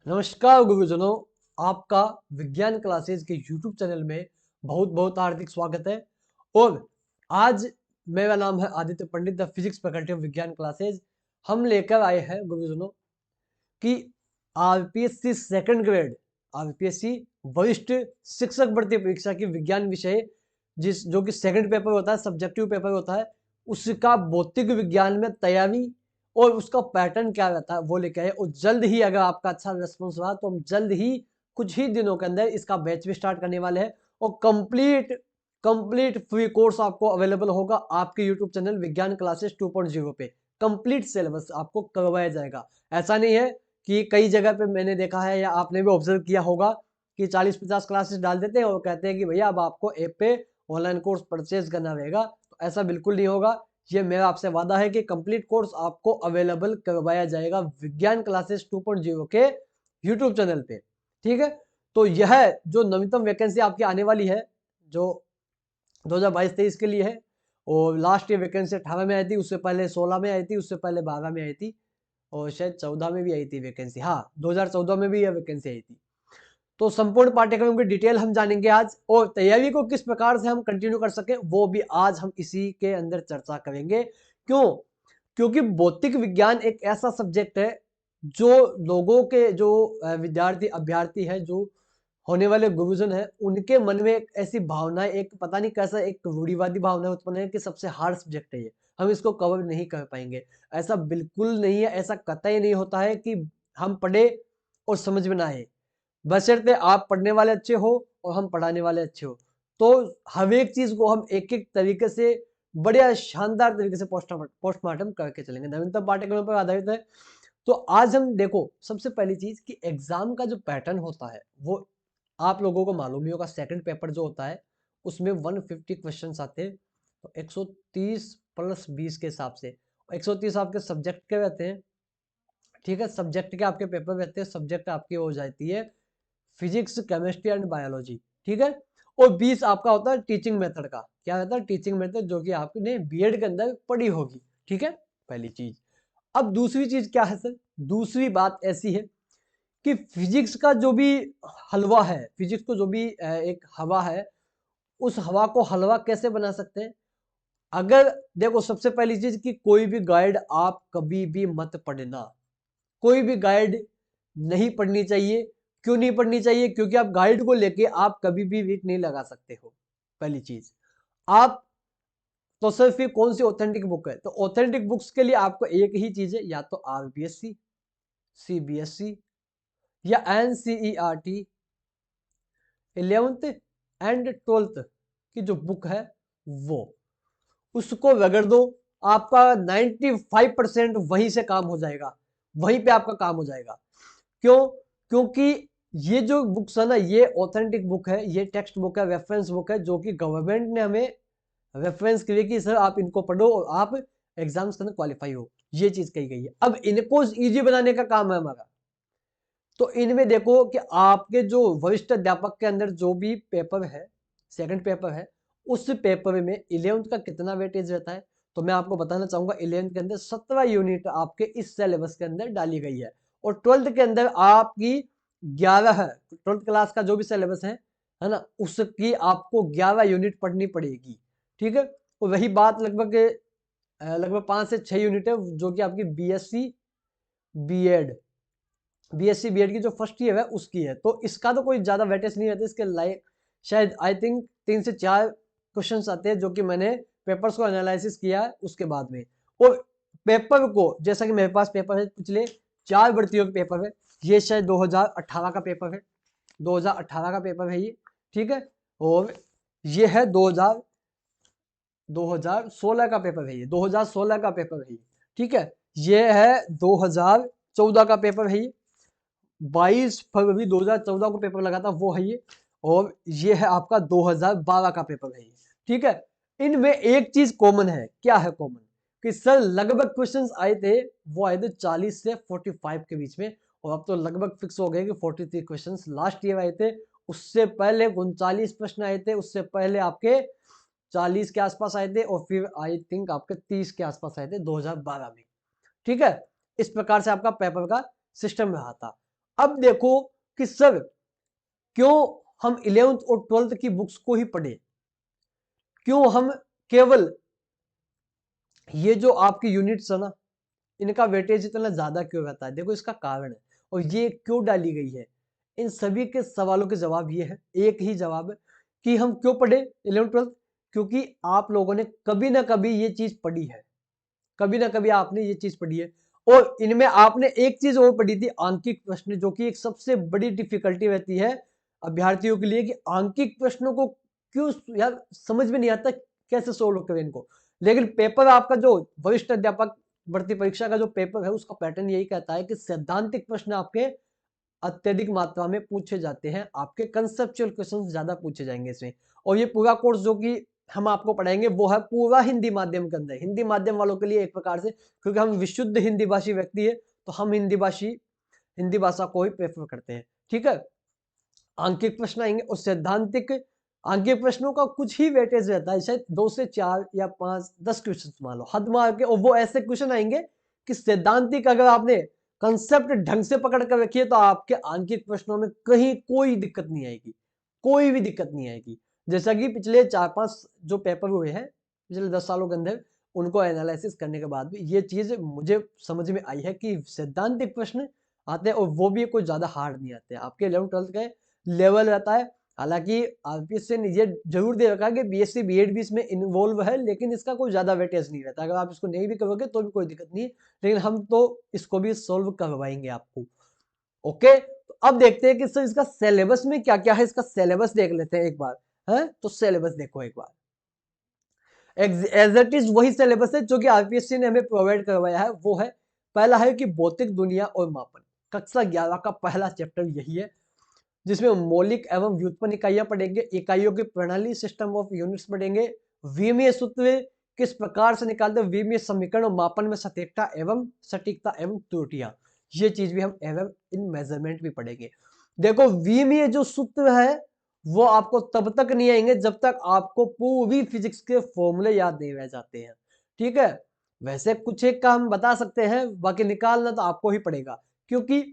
नमस्कार गुरुजनों, आपका विज्ञान क्लासेस के YouTube चैनल में बहुत बहुत हार्दिक स्वागत है। और आज मेरा नाम है आदित्य पंडित, द फिजिक्स फैकल्टी ऑफ विज्ञान क्लासेस। हम लेकर आए हैं गुरुजनों कि आरपीएससी सेकंड ग्रेड, आरपीएससी वरिष्ठ शिक्षक भर्ती परीक्षा की विज्ञान विषय जो कि सेकंड पेपर होता है, सब्जेक्टिव पेपर होता है, उसका भौतिक विज्ञान में तैयारी और उसका पैटर्न क्या रहता है वो लेके आए। और जल्द ही अगर आपका अच्छा रिस्पॉन्स रहा तो हम जल्द ही कुछ ही दिनों के अंदर इसका बैच भी स्टार्ट करने वाले हैं। और कंप्लीट फ्री कोर्स आपको अवेलेबल होगा आपके यूट्यूब चैनल विज्ञान क्लासेस 2.0 पे। कंप्लीट सिलेबस आपको करवाया जाएगा। ऐसा नहीं है कि कई जगह पे मैंने देखा है या आपने भी ऑब्जर्व किया होगा कि 40-50 क्लासेस डाल देते हैं और कहते हैं कि भैया अब आपको ऐप पे ऑनलाइन कोर्स परचेज करना रहेगा। तो ऐसा बिल्कुल नहीं होगा। ये मेरा आपसे वादा है कि कंप्लीट कोर्स आपको अवेलेबल करवाया जाएगा विज्ञान क्लासेस 2.0 के यूट्यूब चैनल पे। ठीक है, तो यह जो नवीनतम वैकेंसी आपकी आने वाली है, जो 2022-23 के लिए है, और लास्ट ये वैकेंसी 18 में आई थी, उससे पहले 16 में आई थी, उससे पहले 12 में आई थी, और शायद 14 में भी आई थी वैकेंसी। हाँ, 2014 में भी यह वैकेंसी आई थी। तो संपूर्ण पाठ्यक्रम की डिटेल हम जानेंगे आज, और तैयारी को किस प्रकार से हम कंटिन्यू कर सके वो भी आज हम इसी के अंदर चर्चा करेंगे। क्यों? क्योंकि भौतिक विज्ञान एक ऐसा सब्जेक्ट है जो लोगों के जो विद्यार्थी अभ्यर्थी है, जो होने वाले गुरुजन है, उनके मन में एक ऐसी भावना, एक पता नहीं कैसा एक रूढ़िवादी भावना उत्पन्न है कि सबसे हार्ड सब्जेक्ट है ये, हम इसको कवर नहीं कर पाएंगे। ऐसा बिल्कुल नहीं है, ऐसा कतई नहीं होता है कि हम पढ़े और समझ में ना आए। बशर्ते आप पढ़ने वाले अच्छे हो और हम पढ़ाने वाले अच्छे हो, तो हर एक चीज को हम एक एक तरीके से बढ़िया शानदार तरीके से पोस्टमार्टम करके चलेंगे। नवीनतम पाठ्यक्रम पर आधारित है। तो आज हम देखो, सबसे पहली चीज कि एग्जाम का जो पैटर्न होता है वो आप लोगों को मालूम ही होगा। सेकंड पेपर जो होता है उसमें 150 क्वेश्चंस आते हैं, तो 130 प्लस 20 के हिसाब से 130 आपके सब्जेक्ट के रहते हैं। ठीक है, सब्जेक्ट के आपके पेपर रहते हैं, सब्जेक्ट आपकी हो जाती है फिजिक्स, केमिस्ट्री एंड बायोलॉजी। ठीक है, और 20 आपका होता है टीचिंग मेथड का। क्या रहता है? टीचिंग मेथड, जो कि आपने बीएड के अंदर पढ़ी होगी। ठीक है, पहली चीज। अब दूसरी चीज क्या है सर? दूसरी बात ऐसी है कि फिजिक्स का जो भी हलवा है, फिजिक्स को जो भी एक हवा है, उस हवा को हलवा कैसे बना सकते हैं? अगर देखो, सबसे पहली चीज कि कोई भी गाइड आप कभी भी मत पढ़ना। कोई भी गाइड नहीं पढ़नी चाहिए। क्यों नहीं पढ़नी चाहिए? क्योंकि आप गाइड को लेके आप कभी भी रीड नहीं लगा सकते हो। पहली चीज, आप तो सिर्फ ये कौन सी ऑथेंटिक बुक है? तो ऑथेंटिक बुक्स के लिए आपको एक ही चीज है, या तो आरबीएससी, सीबीएसई या एनसीईआरटी 11th एंड 12th की जो बुक है वो, उसको रगड़ दो। आपका 95% वहीं से काम हो जाएगा, वहीं पे आपका काम हो जाएगा। क्यों? क्योंकि ये जो बुक्स है ना, ये ऑथेंटिक बुक है, ये टेक्स्ट बुक है, रेफरेंस बुक है, जो कि गवर्नमेंट ने हमें रेफरेंस के लिए कि सर आप इनको पढ़ो और आप एग्जाम्स के अंदर क्वालिफाई हो, ये चीज कही गई है। अब इनको इजी बनाने का काम है हमारा। तो इनमें देखो कि आपके जो वरिष्ठ अध्यापक के अंदर जो भी पेपर है, सेकंड पेपर है, उस पेपर में 11th का कितना वेटेज रहता है। तो मैं आपको बताना चाहूंगा, 11th के अंदर 17 यूनिट आपके इस सिलेबस के अंदर डाली गई है, और 12th के अंदर आपकी 11 है। 12th क्लास का जो भी सिलेबस है ना, उसकी आपको 11 यूनिट पढ़नी पड़ेगी। ठीक है, और वही बात लगभग 5 से 6 यूनिट है जो कि आपकी बीएड बीएससी बीएड की जो फर्स्ट ईयर है उसकी है। तो इसका तो कोई ज्यादा वेटेज नहीं रहता। इसके लाइक शायद आई थिंक 3 से 4 क्वेश्चंस आते हैं, जो कि मैंने पेपर्स को एनालिसिस किया है उसके बाद में। और पेपर को, जैसा कि मेरे पास पेपर है, पिछले 4 भर्तियों के पेपर है, ये शायद 2018 का पेपर है, 2018 का पेपर है ये। ठीक है, और ये है 2016 का पेपर है, ये 2016 का पेपर है ये। ठीक है, ये है 2014 का पेपर है ये, 22 फरवरी 2014 को पेपर लगा था वो है ये। और ये है आपका 2012 का पेपर है ये। ठीक है, इनमें एक चीज कॉमन है। क्या है कॉमन? कि सर लगभग क्वेश्चंस आए थे, वो आए थे 40 से 45 के बीच में, और अब तो लगभग फिक्स हो गए कि 43 क्वेश्चंस लास्ट ईयर आए थे। उससे पहले 39 प्रश्न आए थे, उससे पहले आपके 40 के आसपास आए थे, और फिर आई थिंक आपके 30 के आसपास आए थे 2012 में। ठीक है, इस प्रकार से आपका पेपर का सिस्टम रहा था। अब देखो कि सर क्यों हम 11th और 12th की बुक्स को ही पढ़े, क्यों हम केवल ये जो आपकी यूनिट्स है ना इनका वेटेज इतना ज्यादा क्यों रहता है, देखो इसका कारण है और ये क्यों डाली गई है। इन सभी के सवालों के जवाब ये है, एक ही जवाब है कि हम क्यों पढ़े 11th 12th, क्योंकि आप लोगों ने कभी ना कभी ये चीज पढ़ी है, कभी ना कभी आपने ये चीज पढ़ी है। और इनमें आपने एक चीज और पढ़ी थी, आंकिक प्रश्न, जो कि एक सबसे बड़ी डिफिकल्टी रहती है अभ्यर्थियों के लिए कि आंकिक प्रश्नों को क्यों यार समझ में नहीं आता कैसे सोल्व करें इनको। लेकिन पेपर आपका जो वरिष्ठ अध्यापक भर्ती परीक्षा का जो पेपर है उसका पैटर्न यही कहता है कि सैद्धांतिक प्रश्न आपके अत्यधिक मात्रा में पूछे जाते हैं, आपके कंसेप्चुअल क्वेश्चंस ज्यादा पूछे जाएंगे इसमें। और ये पूरा कोर्स जो कि हम आपको पढ़ाएंगे वो है पूरा हिंदी माध्यम के अंदर, हिंदी माध्यम वालों के लिए एक प्रकार से, क्योंकि हम विशुद्ध हिंदी भाषी व्यक्ति है तो हम हिंदी भाषा को ही प्रेफर करते हैं। ठीक है, आंकिक प्रश्न आएंगे और सैद्धांतिक आंकिक प्रश्नों का कुछ ही वेटेज रहता है, शायद 2 से 4 या 5 10 क्वेश्चन मान लो हद मार के, और वो ऐसे क्वेश्चन आएंगे कि सैद्धांतिक अगर आपने कंसेप्ट ढंग से पकड़ कर रखिए तो आपके आंकिक प्रश्नों में कहीं कोई दिक्कत नहीं आएगी, कोई भी दिक्कत नहीं आएगी। जैसा कि पिछले 4-5 जो पेपर हुए हैं पिछले 10 सालों के अंदर, उनको एनालिसिस करने के बाद भी ये चीज मुझे समझ में आई है कि सैद्धांतिक प्रश्न आते हैं और वो भी कोई ज्यादा हार्ड नहीं आते, आपके 11th 12th के लेवल रहता है। हालांकि आरपीएससी ने ये जरूर दे रखा है कि बीएससी बीएड भी इसमें इन्वॉल्व है, लेकिन इसका कोई ज्यादा वेटेज नहीं रहता, अगर आप इसको नहीं भी करोगे तो भी कोई दिक्कत नहीं है, लेकिन हम तो इसको भी सोल्व करवाएंगे आपको। ओके, तो अब देखते हैं कि सर इसका सिलेबस में क्या क्या है, इसका सिलेबस देख लेते हैं एक बार। है तो सिलेबस देखो एक बार, एज इट इज वही सिलेबस है जो कि आरपीएससी ने हमें प्रोवाइड करवाया है। वो है, पहला है कि भौतिक दुनिया और मापन, कक्षा 11 का पहला चैप्टर यही है, जिसमें मौलिक एवं व्युत्पन्न इकाइयां पढ़ेंगे, इकाइयों की प्रणाली सिस्टम ऑफ यूनिट्स पढ़ेंगे, विमीय सूत्र किस प्रकार से निकालते हैं, विमीय समीकरण और मापन में सटीकता एवं त्रुटियां, ये चीज भी हम एवं इन मेजरमेंट भी पढ़ेंगे। देखो विमीय जो सूत्र है वो आपको तब तक नहीं आएंगे जब तक आपको पूरी फिजिक्स के फॉर्मूले याद नहीं रह जाते हैं। ठीक है, वैसे कुछ एक का हम बता सकते हैं, बाकी निकालना तो आपको ही पड़ेगा, क्योंकि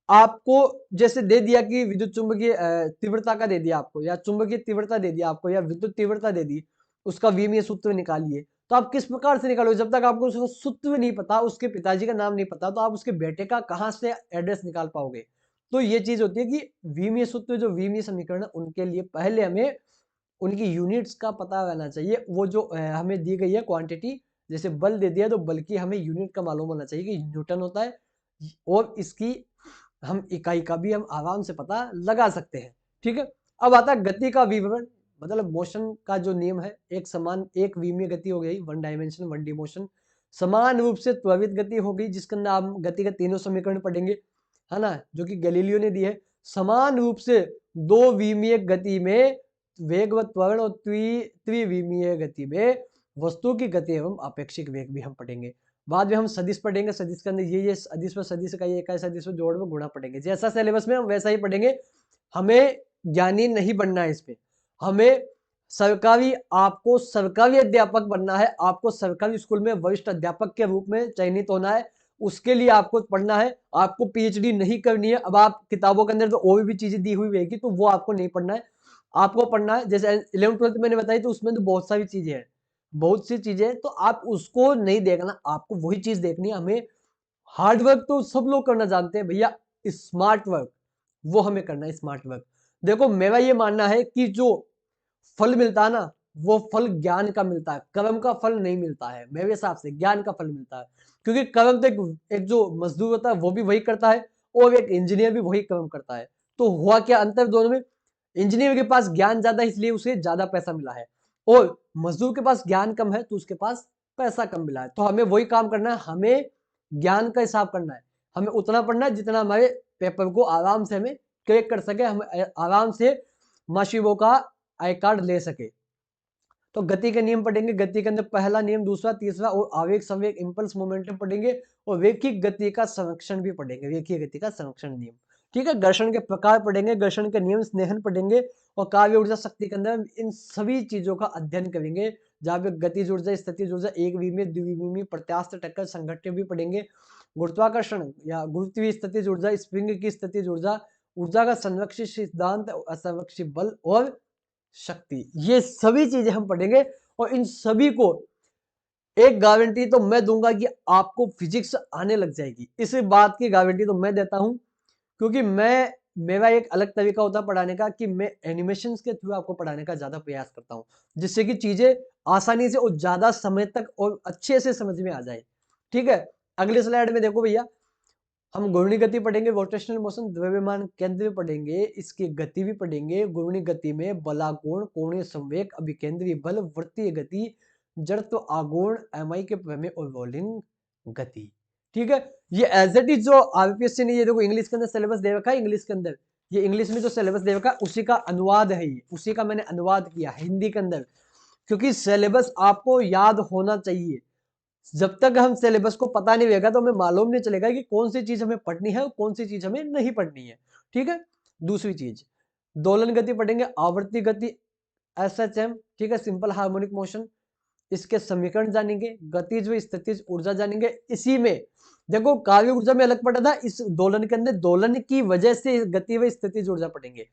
आपको जैसे दे दिया कि विद्युत चुंबकीय तीव्रता का दे दिया आपको, या चुंबकीय तीव्रता दे दिया आपको, या विद्युत तीव्रता दे दी, उसका विमीय सूत्र निकालिए, तो आप किस प्रकार से निकालोगे, जब तक आपको उसका सूत्र नहीं पता, उसके पिताजी का नाम नहीं पता, तो आप उसके बेटे का कहां से एड्रेस निकाल पाओगे। तो ये चीज होती है कि विमीय सूत्र जो विमीय समीकरण है उनके लिए पहले हमें उनकी यूनिट्स का पता रहना चाहिए। वो जो हमें दी गई है क्वांटिटी, जैसे बल दे दिया तो बल की हमें यूनिट का मालूम होना चाहिए कि न्यूटन होता है, और इसकी हम इकाई का भी हम आराम से पता लगा सकते हैं। ठीक है, अब आता है गति का विवरण, मतलब मोशन का जो नियम है, एक विमीय गति हो गई, वन डायमेंशन 1D मोशन, समान रूप से त्वरित गति हो गई जिसके अंदर हम गति के तीनों समीकरण पढ़ेंगे, है ना, जो कि गैलीलियो ने दी है। समान रूप से दो विमीय गति में वेग व त्वरण, और त्रिविमीय गति में वस्तु की गति एवं आपेक्षिक वेग भी हम पढ़ेंगे। बाद में हम सदिश पढ़ेंगे, सदिश के अंदर ये सदिश पर सदिश का, ये इकाई सदिश पर जोड़ में गुणा पढ़ेंगे, जैसा सिलेबस में हम वैसा ही पढ़ेंगे। हमें ज्ञानी नहीं बनना है इसमें, हमें आपको सरकारी अध्यापक बनना है, आपको सरकारी स्कूल में वरिष्ठ अध्यापक के रूप में चयनित होना है, उसके लिए आपको पढ़ना है। आपको पीएचडी नहीं करनी है, अब आप किताबों के अंदर तो और भी चीजें दी हुई रहेगी तो वो आपको नहीं पढ़ना है, आपको पढ़ना है जैसे 11th 12th मैंने बताई तो उसमें तो बहुत सारी चीजें हैं, बहुत सी चीजें, तो आप उसको नहीं देखना, आपको वही चीज देखनी है। हमें हार्ड वर्क तो सब लोग करना जानते हैं भैया, स्मार्ट वर्क वो हमें करना है, स्मार्ट वर्क। देखो मेरा ये मानना है कि जो फल मिलता है ना, वो फल ज्ञान का मिलता है, कर्म का फल नहीं मिलता है, मेरे हिसाब से ज्ञान का फल मिलता है। क्योंकि कर्म तो एक जो मजदूर होता है वो भी वही करता है, और एक इंजीनियर भी वही कर्म करता है, तो हुआ क्या अंतर दोनों में, इंजीनियर के पास ज्ञान ज्यादा इसलिए उसे ज्यादा पैसा मिला है, और मजदूर के पास ज्ञान कम है तो उसके पास पैसा कम मिला है। तो हमें वही काम करना है, हमें ज्ञान का हिसाब करना है, हमें उतना पढ़ना है जितना हमारे पेपर को आराम से हमें क्रैक कर सके, हम आराम से माशिवों का आई कार्ड ले सके। तो गति के नियम पढ़ेंगे, गति के अंदर पहला नियम, दूसरा, तीसरा, और आवेग संवेग इम्पल्स मोमेंटम पढ़ेंगे, और रैखिक गति का संरक्षण भी पढ़ेंगे, रैखिक गति का संरक्षण नियम। ठीक है, घर्षण के प्रकार पढ़ेंगे, घर्षण के नियम, स्नेहन पढ़ेंगे, और कार्य ऊर्जा शक्ति के अंदर इन सभी चीजों का अध्ययन करेंगे, जहां पे गतिज ऊर्जा, स्थितिज ऊर्जा, एक विमीय, द्विविमीय, प्रत्यास्थ, टक्कर, संघट्य भी पढ़ेंगे। गुरुत्वाकर्षण या गुरुत्वीय स्थितिज ऊर्जा, स्प्रिंग की स्थितिज ऊर्जा, ऊर्जा का संरक्षित सिद्धांत, असंरक्षित बल और शक्ति, ये सभी चीजें हम पढ़ेंगे। और इन सभी को एक गारंटी तो मैं दूंगा कि आपको फिजिक्स आने लग जाएगी। इस बात की गारंटी तो मैं देता हूं, क्योंकि मेरा एक अलग तरीका होता है पढ़ाने का कि मैं एनिमेशंस के थ्रू आपको पढ़ाने का ज्यादा प्रयास करता हूं, जिससे कि चीजें आसानी से और ज्यादा समय तक और अच्छे से समझ में आ जाए। ठीक है, अगले स्लाइड में देखो भैया, हम घूर्णी गति पढ़ेंगे, रोटेशनल मोशन, द्रव्यमान केंद्र भी पढ़ेंगे, इसकी गति भी पढ़ेंगे। घूर्णी गति में बलाकोण, कोणीय संवेग, अभिकेंद्रीय बल, वृत्तीय गति, जड़त्व आघूर्ण, एमआई के प्रमेय और रोलिंग गति। ठीक है, ये एज इट इज जो आरपीएससी ने ये देखो इंग्लिश के अंदर सिलेबस दे रखा है, इंग्लिश के अंदर ये इंग्लिश में जो सिलेबस दे रखा है उसी का अनुवाद है, ये उसी का मैंने अनुवाद किया हिंदी के अंदर, क्योंकि सिलेबस आपको याद होना चाहिए। जब तक हम सिलेबस को पता नहीं रहेगा तो हमें मालूम नहीं चलेगा कि कौन सी चीज हमें पढ़नी है और कौन सी चीज हमें नहीं पढ़नी है। ठीक है, दूसरी चीज दोलन गति पढ़ेंगे, आवर्ती गति, एसएचएम, ठीक है, सिंपल हार्मोनिक मोशन, इसके समीकरण जानेंगे, गतिज व स्थितिज ऊर्जा जानेंगे। इसी में देखो कार्य ऊर्जा में अलग पढ़ा था, इस दोलन के अंदर दोलन की वजह से गति व स्थितिज ऊर्जा पढ़ेंगे।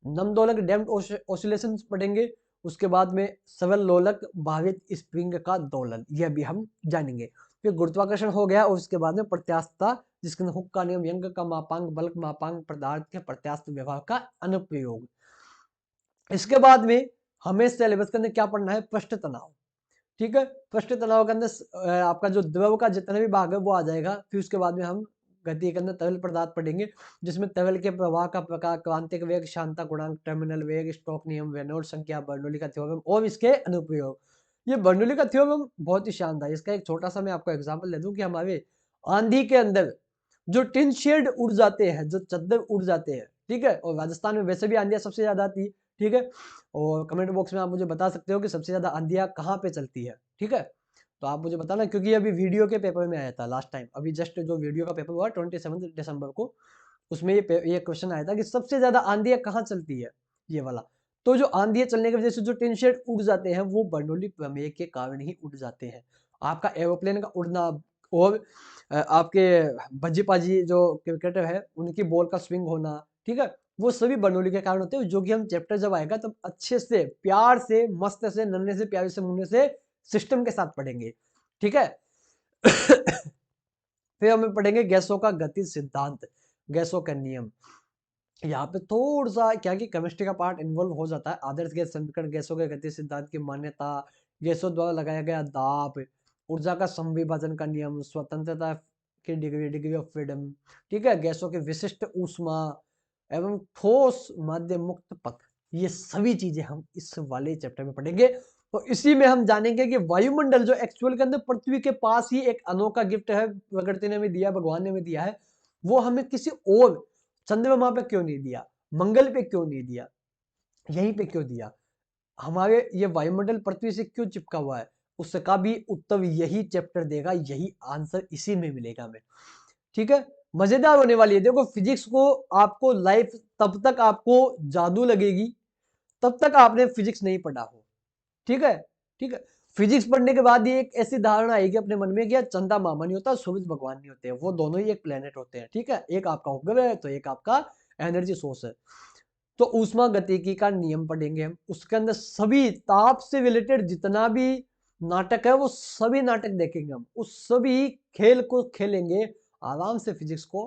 नम दोलक डैम्प्ड ऑसिलेशन पढ़ेंगे, उसके बाद में सबल लोलक भावित स्प्रिंग का दोलन, यह भी हम जानेंगे। फिर गुरुत्वाकर्षण हो गया और उसके बाद में प्रत्यास्थता, जिसके अंदर हुक का नियम, यंग का मापांक, बल का मापांक, पदार्थ के प्रत्यास्थ व्यवहार का अनुप्रयोग। इसके बाद में हमें सिलेबस के अंदर क्या पढ़ना है, पृष्ठ तनाव। ठीक है, पृष्ठ तनाव के अंदर आपका जो द्रव का जितना भी भाग है वो आ जाएगा। फिर उसके बाद में हम गति के अंदर तरल पदार्थ पढ़ेंगे, जिसमें तरल के प्रवाह का प्रकार, क्रांतिक वेग, शांता गुणांक, टर्मिनल वेग, स्टोक नियम, रेनॉल्ड्स संख्या, बर्नौली का थ्योरम और इसके अनुप्रयोग। ये बर्नौली का थ्योरम बहुत ही शानदार, इसका एक छोटा सा मैं आपको एग्जाम्पल दे दूं कि हमारे आंधी के अंदर जो टिन शेड उड़ जाते हैं, जो चद्दर उड़ जाते हैं, ठीक है, और राजस्थान में वैसे भी आंधियां सबसे ज्यादा आती है। ठीक है, और कमेंट बॉक्स में आप मुझे बता सकते हो कि सबसे ज्यादा आंधियां कहाँ पे चलती है। ठीक है, तो आप मुझे बताना, क्योंकि अभी वीडियो के पेपर में आया था लास्ट टाइम, अभी जस्ट जो वीडियो का पेपर हुआ 27 दिसंबर को, उसमें ये क्वेश्चन आया था कि सबसे ज्यादा आंधियां कहाँ चलती है, ये वाला। तो जो आंधियां चलने की वजह से जो टिन शेड उड़ जाते हैं वो बर्नौली प्रमेय के कारण ही उड़ जाते हैं। आपका एरोप्लेन का उड़ना और आपके भज्जीपाजी जो क्रिकेटर है उनकी बॉल का स्विंग होना, ठीक है, वो सभी बर्नौली के कारण होते हैं, जो कि हम चैप्टर जब आएगा तब अच्छे से प्यार से मस्त से नन्हे से प्यारे से मुन्ने से सिस्टम के साथ पढ़ेंगे। ठीक है फिर हम पढ़ेंगे गैसों का गति सिद्धांत, गैसों का नियम। यहाँ पे थोड़ा सा क्या कि केमिस्ट्री का पार्ट इन्वॉल्व हो जाता है। आदर्श गैस समीकरण, गैसों के गति सिद्धांत की मान्यता, गैसों द्वारा लगाया गया दाब, ऊर्जा का समविभाजन का नियम, स्वतंत्रता की डिग्री, डिग्री ऑफ फ्रीडम, ठीक है, गैसों के विशिष्ट ऊष्मा एवं ठोस माध्य मुक्त पथ, ये सभी चीजें हम इस वाले चैप्टर में पढ़ेंगे। तो इसी में हम जानेंगे कि वायुमंडल जो एक्चुअल के अंदर पृथ्वी के पास ही एक अनोखा गिफ्ट है, प्रकृति ने हमें दिया, भगवान ने हमें दिया है, वो हमें किसी और चंद्रमा पे क्यों नहीं दिया, मंगल पे क्यों नहीं दिया, यहीं पे क्यों दिया, हमारे ये वायुमंडल पृथ्वी से क्यों चिपका हुआ है, उसका भी उत्तर यही चैप्टर देगा, यही आंसर इसी में मिलेगा हमें। ठीक है, मजेदार होने वाली है। देखो फिजिक्स को आपको लाइफ तब तक आपको जादू लगेगी तब तक आपने फिजिक्स नहीं पढ़ा हो। ठीक है, ठीक है, फिजिक्स पढ़ने के बाद ये एक ऐसी धारणा आएगी अपने मन में कि चंदा मामा नहीं होता, सूरज भगवान नहीं होते, वो दोनों ही एक प्लेनेट होते हैं। ठीक है, एक आपका उपग्रह है तो एक आपका एनर्जी सोर्स है। तो ऊष्मा गतिकी का नियम पढ़ेंगे हम, उसके अंदर सभी ताप से रिलेटेड जितना भी नाटक है वो सभी नाटक देखेंगे हम, उस सभी खेल को खेलेंगे आराम से, फिजिक्स को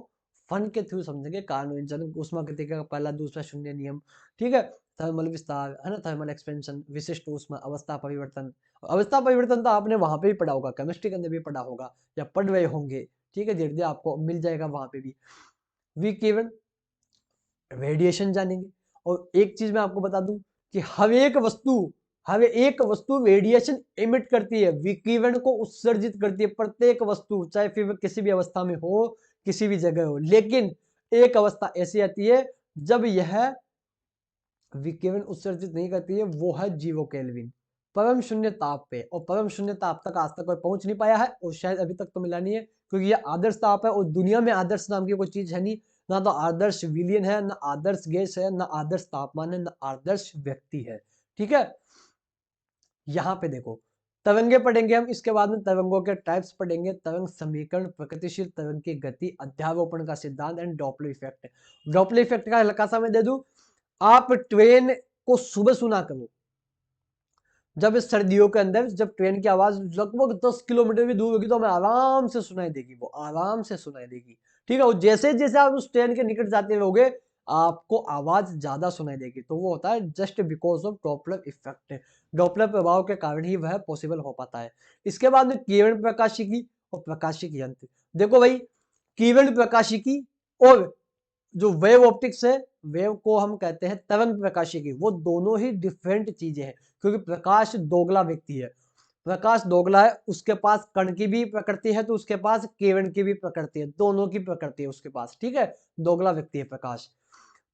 फन के थ्रू समझेंगे। कारण ऊष्मा गतिकी का पहला दूसरा शून्य नियम, ठीक है, थर्मल विस्तार है ना, थर्मल एक्सपेंशन, विशिष्ट ऊष्मा, अवस्था परिवर्तन। अवस्था परिवर्तन तो आपने वहां पे भी पढ़ा होगा, केमिस्ट्री के अंदर भी पढ़ा होगा या पढ़ रहे होंगे। ठीक है, धीरे धीरे आपको मिल जाएगा वहां पे भी। विकिरण, रेडिएशन जानेंगे। और एक चीज मैं आपको बता दूं कि हर एक वस्तु रेडिएशन इमिट करती है, विकिरण को उत्सर्जित करती है, प्रत्येक वस्तु, चाहे फिर वह किसी भी अवस्था में हो, किसी भी जगह हो। लेकिन एक अवस्था ऐसी आती है जब यह विकिरण उत्सर्जित नहीं करती है, वो है 0 केल्विन, परम शून्य ताप पे। और परम शून्य ताप तक आज तक कोई पहुंच नहीं पाया है और शायद अभी तक तो मिला नहीं है, क्योंकि यह आदर्श ताप है और दुनिया में आदर्श नाम की कोई चीज है नहीं, ना तो आदर्श विलियन है, ना आदर्श गैस है, ना आदर्श तापमान है, ना आदर्श व्यक्ति है। ठीक है, यहां पे देखो तरंगे पढ़ेंगे हम, इसके बाद में तरंगों के टाइप्स पढ़ेंगे, तरंग समीकरण, प्रगतिशील तरंग की गति, अध्यारोपण का सिद्धांत and Doppler effect. Doppler effect का हल्का सा मैं दे दूं, आप ट्रेन को सुबह सुना करो, जब इस सर्दियों के अंदर जब ट्रेन की आवाज लगभग 10 किलोमीटर भी दूर होगी तो हमें आराम से सुनाई देगी, वो आराम से सुनाई देगी, ठीक है। और जैसे जैसे आप उस ट्रेन के निकट जाते रहोगे आपको आवाज ज्यादा सुनाई देगी, तो वो होता है just because of Doppler effect. Doppler प्रभाव के कारण ही वह पॉसिबल हो पाता है। इसके बाद में किरण प्रकाशिकी और प्रकाशिकी यंत्र। देखो भाई, किरण प्रकाशिकी और जो वेव ऑप्टिक्स है, वेव को हम कहते हैं तरंग प्रकाशिकी, वो दोनों ही डिफरेंट चीजें हैं, क्योंकि प्रकाश दोगला व्यक्ति है, प्रकाश दोगला है, उसके पास कण की भी प्रकृति है तो उसके पास किरण की भी प्रकृति है, दोनों की प्रकृति है उसके पास, ठीक है, दोगला व्यक्ति है प्रकाश।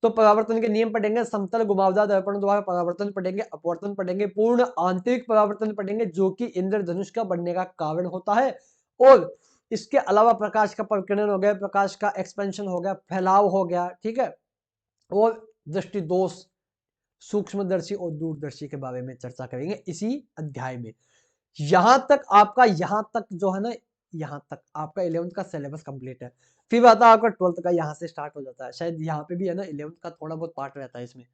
तो परावर्तन के नियम पढ़ेंगे, समतल घुमावदार दर्पण द्वारा परावर्तन पढ़ेंगे, अपवर्तन पढ़ेंगे, पूर्ण आंतरिक परावर्तन पढ़ेंगे जो कि इंद्रधनुष का बनने का कारण होता है, और इसके अलावा प्रकाश का प्रकीर्णन हो गया, प्रकाश का एक्सपेंशन हो गया, फैलाव हो गया, ठीक है, और दृष्टि दोष, सूक्ष्मदर्शी और दूरदर्शी के बारे में चर्चा करेंगे इसी अध्याय में। यहां तक आपका, यहां तक जो है ना, यहां तक आपका 11th का सिलेबस कंप्लीट है। फिर आता है आपका 12th का, यहां से स्टार्ट हो जाता है, शायद यहाँ पे भी है ना 11th का थोड़ा बहुत पार्ट रहता है इसमें।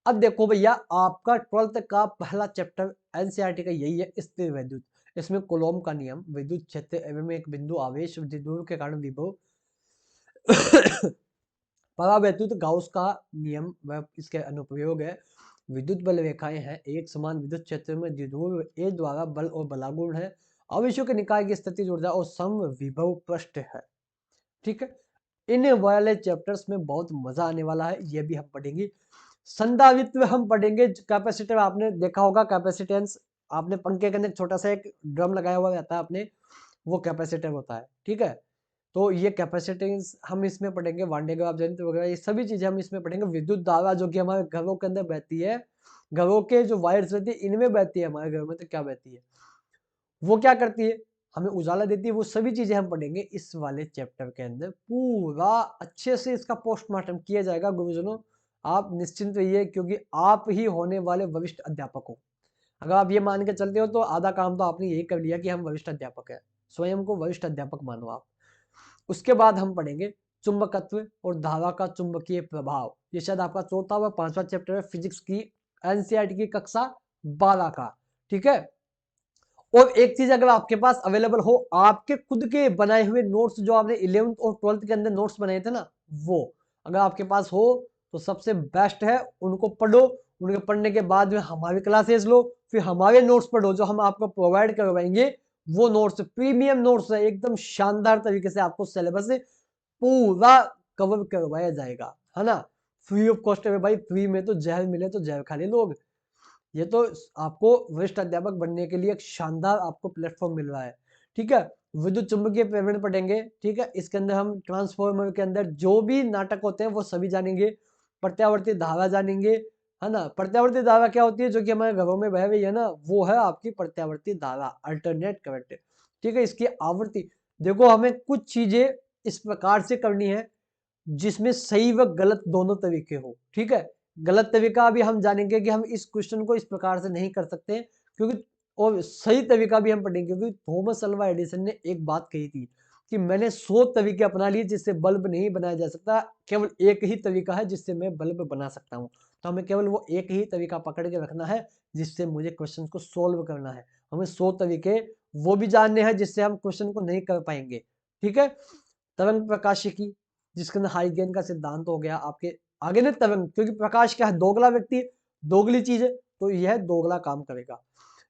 अब देखो भैया, आपका 12th का पहला चैप्टर एनसीईआरटी का यही है, स्थिर वैद्युत। इसमें कूलॉम का नियम, विद्युत क्षेत्र एवं एक बिंदु आवेश विद्युत के कारण विभव, परावैद्युत गाउस का नियम व इसके अनुप्रयोग है, विद्युत बल रेखाएं हैं, एक समान विद्युत क्षेत्र में द्विध्रुव ए द्वारा बल और बलागुण है, आवेशों के निकाय की स्थिति ऊर्जा और सम विभव पृष्ठ है, ठीक है। इन वाले चैप्टर्स में बहुत मजा आने वाला है, ये भी हम पढ़ेंगे। संधारित्र हम पढ़ेंगे, कैपेसिटर आपने देखा होगा, कैपेसिटेंस आपने पंखे के अंदर छोटा सा एक ड्रम लगाया हुआ रहता है आपने, वो कैपेसिटर होता है, ठीक है। तो ये कैपेसिटेंस हम इसमें पढ़ेंगे, वांडेग्राफ जनित्र वगैरह ये सभी चीजें हम इसमें पढ़ेंगे। विद्युत धारा जो कि हमारे घरों के अंदर बहती है, घरों के जो वायर्स रहती है इनमें बहती है, हमारे घर में तो क्या बहती है, वो क्या करती है, हमें उजाला देती है, वो सभी चीजें हम पढ़ेंगे इस वाले चैप्टर के अंदर। पूरा अच्छे से इसका पोस्टमार्टम किया जाएगा गुरुजनों, आप निश्चिंत रहिए, क्योंकि आप ही होने वाले वरिष्ठ अध्यापक हो। अगर आप ये मान के चलते हो तो आधा काम तो आपने यही कर लिया कि हम वरिष्ठ अध्यापक है, स्वयं को वरिष्ठ अध्यापक मानो आप। उसके बाद हम पढ़ेंगे चुंबकत्व और धारा का चुंबकीय प्रभाव, ये शायद आपका चौथा व पांचवा चैप्टर है फिजिक्स की एनसीईआरटी की कक्षा 12 का, ठीक है। और एक चीज अगर आपके पास अवेलेबल हो, आपके खुद के बनाए हुए नोट्स जो आपने 11th और 12th के अंदर नोट्स बनाए थे ना, वो अगर आपके पास हो तो सबसे बेस्ट है, उनको पढ़ो, उनके पढ़ने के बाद में हमारी क्लासेस लो, फिर हमारे नोट्स पढ़ो जो हम आपको प्रोवाइड करवाएंगे। वो नोट्स प्रीमियम नोट्स है, एकदम शानदार तरीके से आपको सिलेबस पूरा कवर करवाया जाएगा, है ना, फ्री ऑफ कॉस्ट है भाई, फ्री में तो जहर मिले तो जहर खा ले लोग। ये तो आपको वरिष्ठ अध्यापक बनने के लिए एक शानदार आपको प्लेटफॉर्म मिल रहा है, ठीक है। विद्युत चुंबकीय प्रेरण पढ़ेंगे, ठीक है, इसके अंदर हम ट्रांसफॉर्मर के अंदर जो भी नाटक होते हैं वो सभी जानेंगे, प्रत्यावर्ती धारा जानेंगे, है ना। प्रत्यावर्ती धारा क्या होती है, जो कि हमारे घरों में बह रही है ना, वो है आपकी प्रत्यावर्ती धारा, अल्टरनेट करंट, ठीक है। इसकी आवृत्ति देखो, हमें कुछ चीजें इस प्रकार से करनी है जिसमें सही व गलत दोनों तरीके हो, ठीक है। गलत तरीका अभी हम जानेंगे कि हम इस क्वेश्चन को इस प्रकार से नहीं कर सकते, क्योंकि और सही तरीका भी हम पढ़ेंगे, क्योंकि थॉमस अल्वा एडिसन ने एक बात कही थी कि मैंने 100 तरीके अपना लिए जिससे बल्ब नहीं बनाया जा सकता, केवल एक ही तरीका है जिससे मैं बल्ब बना सकता हूँ। तो हमें केवल वो एक ही तरीका पकड़ के रखना है जिससे मुझे क्वेश्चन को सोल्व करना है। हमें 100 तरीके वो भी जानने हैं जिससे हम क्वेश्चन को नहीं कर पाएंगे, ठीक है। तरंग प्रकाशिकी, जिसके अंदर हाइगेन का सिद्धांत हो गया आपके आगे ने तरंग, क्योंकि प्रकाश क्या है, दोगला व्यक्ति, दोगली चीज है, तो यह दोगला काम करेगा।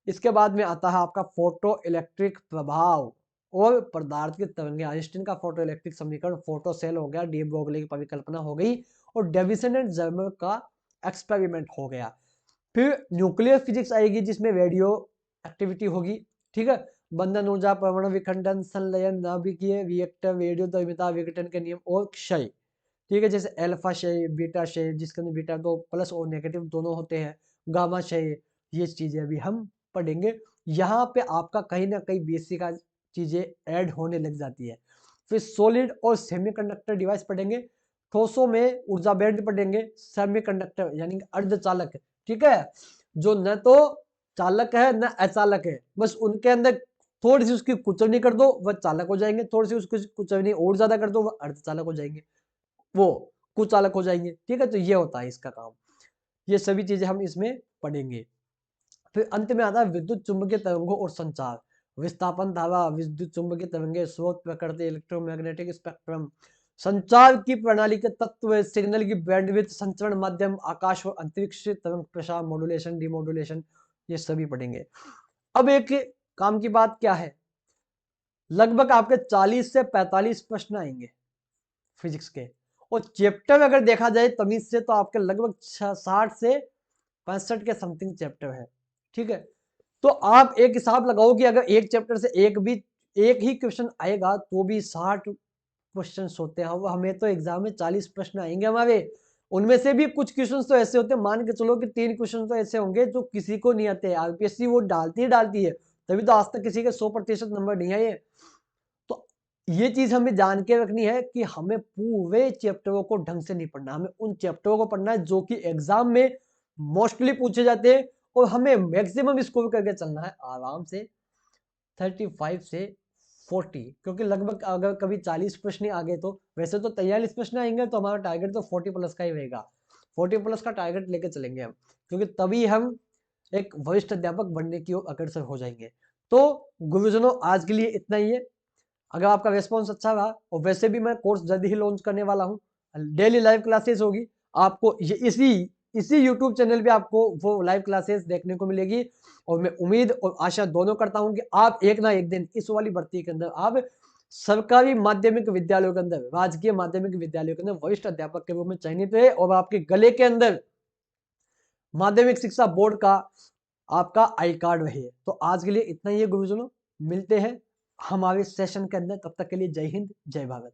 इसके बाद में आता है आपका फोटो इलेक्ट्रिक प्रभाव और पदार्थ की तरंगें, आइंस्टीन का फोटो इलेक्ट्रिक समीकरण, फोटो सेल हो गया, डी ब्रोगली की परिकल्पना हो गई, और डेविसन एंड जर्मर का एक्सपेरिमेंट हो गया। फिर न्यूक्लियर फिजिक्स आएगी जिसमें रेडियो एक्टिविटी होगी, ठीक है, बंधन ऊर्जा, परमाणु विखंडन, संलयन, नाभिकीय रिएक्टर, रेडियोधर्मिता, विघटन के नियम और क्षय, ठीक है, जैसे अल्फा क्षय, बीटा क्षय, जिसके अंदर बीटा तो प्लस और नेगेटिव दोनों होते हैं, गामा क्षय, ये चीजें अभी हम पढ़ेंगे। यहाँ पे आपका कहीं ना कहीं बेसिक चीजें ऐड होने लग जाती है। फिर सॉलिड और सेमीकंडक्टर डिवाइस पढ़ेंगे, ठोसों में ऊर्जा बैंड पढ़ेंगे, सेमीकंडक्टर यानी अर्धचालक, ठीक है, जो न तो चालक है ना अचालक है, बस उनके अंदर थोड़ी सी उसकी कुचवनी कर दो वह चालक हो जाएंगे, थोड़ी सी उसकी कुचवनी और ज्यादा कर दो वह अर्धचालक हो जाएंगे, वो कुचालक हो जाएंगे। ठीक है, तो ये होता है इसका काम। ये सभी चीजें हम इसमें पढ़ेंगे। फिर अंत में आता है विद्युत चुंबकीय तरंगों और संचार। विस्थापन धारा, विद्युत चुंबकीय तरंगे, स्रोत प्रकृति, इलेक्ट्रोमैग्नेटिक स्पेक्ट्रम, संचार की प्रणाली के तत्व, सिग्नल की बैंडविड्थ, संचरण माध्यम, आकाश और अंतरिक्ष तरंग प्रसार, मॉड्यूलेशन, डिमॉड्यूलेशन, ये सभी पढ़ेंगे। अब एक काम की बात क्या है, लगभग आपके 40 से 45 प्रश्न आएंगे फिजिक्स के, और चैप्टर अगर देखा जाए तमीज से तो आपके लगभग 60 से 65 के समथिंग चैप्टर है। ठीक है, तो आप एक हिसाब लगाओ कि अगर एक चैप्टर से एक ही क्वेश्चन आएगा तो भी 60 क्वेश्चन होते हैं। हमें तो एग्जाम में 40 प्रश्न आएंगे हमारे, उनमें से भी कुछ क्वेश्चन तो ऐसे होते हैं, मान के चलो कि 3 क्वेश्चन तो ऐसे होंगे जो किसी को नहीं आते। आरपीएससी वो डालती है, तभी तो आज तक किसी के 100% नंबर नहीं आए। तो ये चीज हमें जान के रखनी है कि हमें पूरे चैप्टरों को ढंग से नहीं पढ़ना, हमें उन चैप्टरों को पढ़ना है जो कि एग्जाम में मोस्टली पूछे जाते हैं, और हमें मैक्सिमम स्कोर करके चलना है आराम से 35 से 40, क्योंकि लगभग अगर कभी 40 प्रश्न आ गए तो वैसे तो 43 प्रश्न आएंगे तो हमारा टारगेट तो 40 प्लस का ही रहेगा। 40 प्लस का टारगेट लेके चलेंगे हम, क्योंकि तभी हम एक वरिष्ठ अध्यापक बनने की ओर अग्रसर हो जाएंगे। तो गुरुजनों आज के लिए इतना ही है। अगर आपका रेस्पॉन्स अच्छा रहा, और वैसे भी मैं कोर्स जल्द ही लॉन्च करने वाला हूँ, डेली लाइव क्लासेस होगी आपको, ये इसी यूट्यूब चैनल पे आपको वो लाइव क्लासेस देखने को मिलेगी। और मैं उम्मीद और आशा दोनों करता हूं कि आप एक ना एक दिन इस वाली भर्ती के अंदर आप सरकारी माध्यमिक विद्यालयों के अंदर, राजकीय माध्यमिक विद्यालयों के अंदर वरिष्ठ अध्यापक के रूप में चयनित रहे, और आपके गले के अंदर माध्यमिक शिक्षा बोर्ड का आपका आई कार्ड रहे। तो आज के लिए इतना ही है गुरुजनों, मिलते हैं हमारे सेशन के अंदर, तब तक के लिए जय हिंद जय भारत।